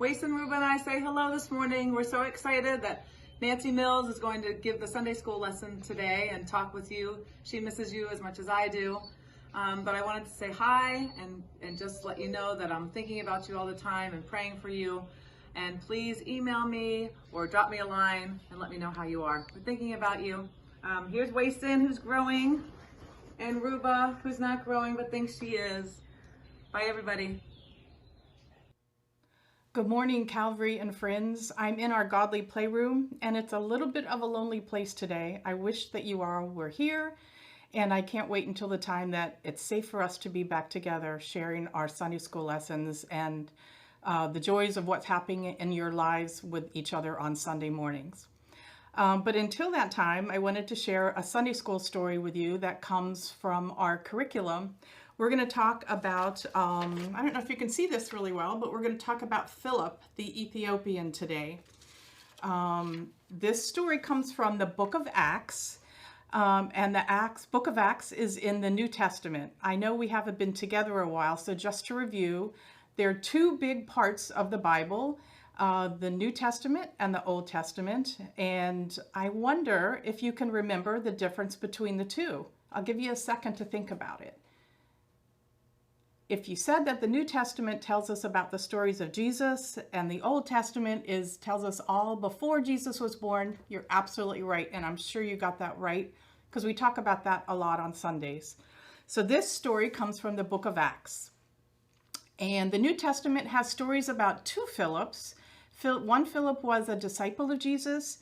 Wace and Ruben and I say hello this morning. We're so excited that Nancy Mills is going to give the Sunday school lesson today and talk with you. She misses you as much as I do. But I wanted to say hi and just let you know that I'm thinking about you all the time and praying for you. And please email me or drop me a line and let me know how you are. We're thinking about you. Here's Wason, who's growing, and Ruba, who's not growing but thinks she is. Bye, everybody. Good morning, Calvary and friends. I'm in our godly playroom, and it's a little bit of a lonely place today. I wish that you all were here, and I can't wait until the time that it's safe for us to be back together, sharing our Sunday school lessons and the joys of what's happening in your lives with each other on Sunday mornings. But until that time, I wanted to share a Sunday school story with you that comes from our curriculum. We're going to talk about, I don't know if you can see this really well, but we're going to talk about Philip, the Ethiopian today. This story comes from the book of Acts, and the book of Acts is in the New Testament. I know we haven't been together a while, so just to review, there are two big parts of the Bible, the New Testament and the Old Testament, and I wonder if you can remember the difference between the two. I'll give you a second to think about it. If you said that the New Testament tells us about the stories of Jesus and the Old Testament tells us all before Jesus was born, you're absolutely right, and I'm sure you got that right because we talk about that a lot on Sundays. So this story comes from the book of Acts. And the New Testament has stories about two Philips. One Philip was a disciple of Jesus,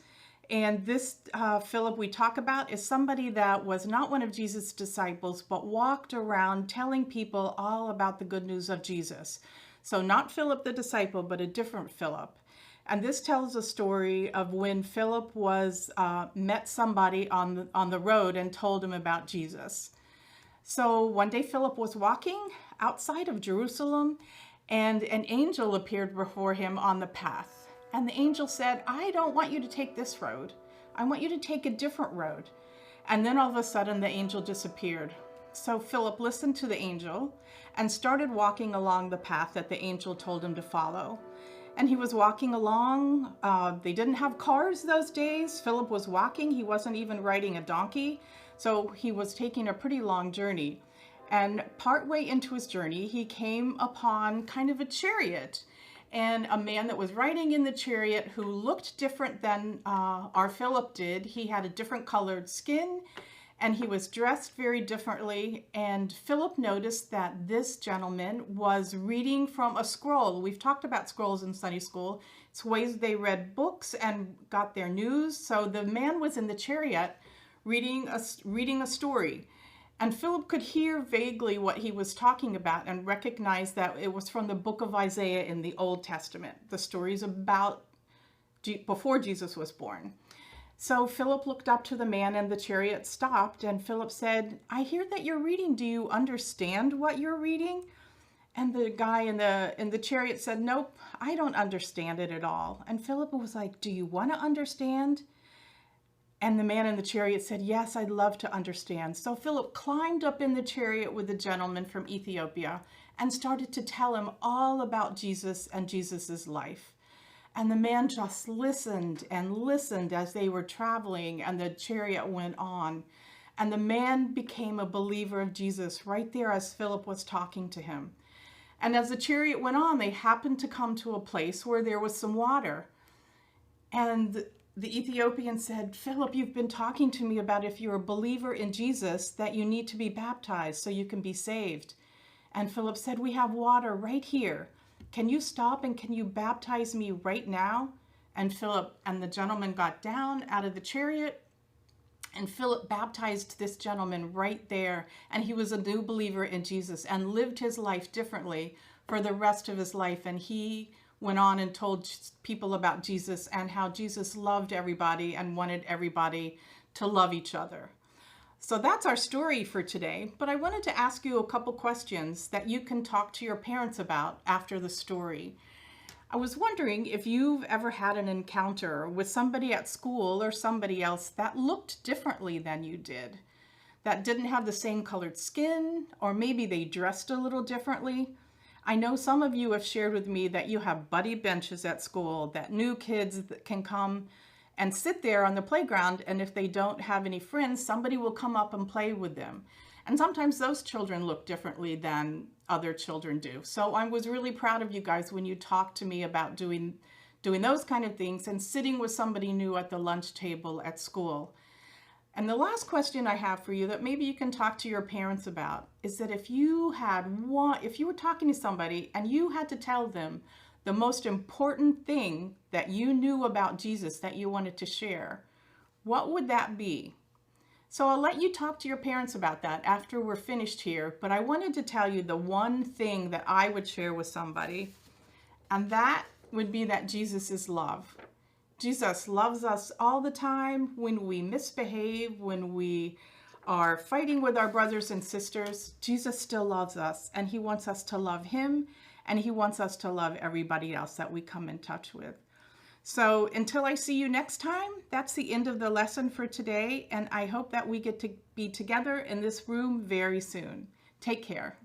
and this Philip we talk about is somebody that was not one of Jesus' disciples, but walked around telling people all about the good news of Jesus. So not Philip the disciple, but a different Philip. And this tells a story of when Philip met somebody on the road and told him about Jesus. So one day Philip was walking outside of Jerusalem, and an angel appeared before him on the path. And the angel said, "I don't want you to take this road. I want you to take a different road." And then all of a sudden the angel disappeared. So Philip listened to the angel and started walking along the path that the angel told him to follow. And he was walking along. They didn't have cars those days. Philip was walking. He wasn't even riding a donkey. So he was taking a pretty long journey. And partway into his journey, he came upon kind of a chariot and a man that was riding in the chariot who looked different than our Philip did. He had a different colored skin and he was dressed very differently. And Philip noticed that this gentleman was reading from a scroll. We've talked about scrolls in Sunday school. It's ways they read books and got their news. So the man was in the chariot reading a story. And Philip could hear vaguely what he was talking about and recognized that it was from the book of Isaiah in the Old Testament, the stories about before Jesus was born. So Philip looked up to the man and the chariot stopped, and Philip said, "I hear that you're reading. Do you understand what you're reading?" And the guy in the chariot said, "Nope, I don't understand it at all." And Philip was like, "Do you want to understand?" And the man in the chariot said, "Yes, I'd love to understand." So Philip climbed up in the chariot with the gentleman from Ethiopia and started to tell him all about Jesus and Jesus's life. And the man just listened and listened as they were traveling and the chariot went on. And the man became a believer of Jesus right there as Philip was talking to him. And as the chariot went on, they happened to come to a place where there was some water. And the Ethiopian said, "Philip, you've been talking to me about if you're a believer in Jesus, that you need to be baptized so you can be saved." And Philip said, "We have water right here. Can you stop and can you baptize me right now?" And Philip and the gentleman got down out of the chariot, and Philip baptized this gentleman right there. And he was a new believer in Jesus and lived his life differently for the rest of his life. And he went on and told people about Jesus and how Jesus loved everybody and wanted everybody to love each other. So that's our story for today, but I wanted to ask you a couple questions that you can talk to your parents about after the story. I was wondering if you've ever had an encounter with somebody at school or somebody else that looked differently than you did, that didn't have the same colored skin, or maybe they dressed a little differently. I know some of you have shared with me that you have buddy benches at school, that new kids can come and sit there on the playground, and if they don't have any friends, somebody will come up and play with them. And sometimes those children look differently than other children do. So I was really proud of you guys when you talked to me about doing those kind of things and sitting with somebody new at the lunch table at school. And the last question I have for you that maybe you can talk to your parents about is that if you were talking to somebody and you had to tell them the most important thing that you knew about Jesus that you wanted to share, what would that be? So I'll let you talk to your parents about that after we're finished here, but I wanted to tell you the one thing that I would share with somebody, and that would be that Jesus is love. Jesus loves us all the time. When we misbehave, when we are fighting with our brothers and sisters, Jesus still loves us, and he wants us to love him, and he wants us to love everybody else that we come in touch with. So until I see you next time, that's the end of the lesson for today, and I hope that we get to be together in this room very soon. Take care.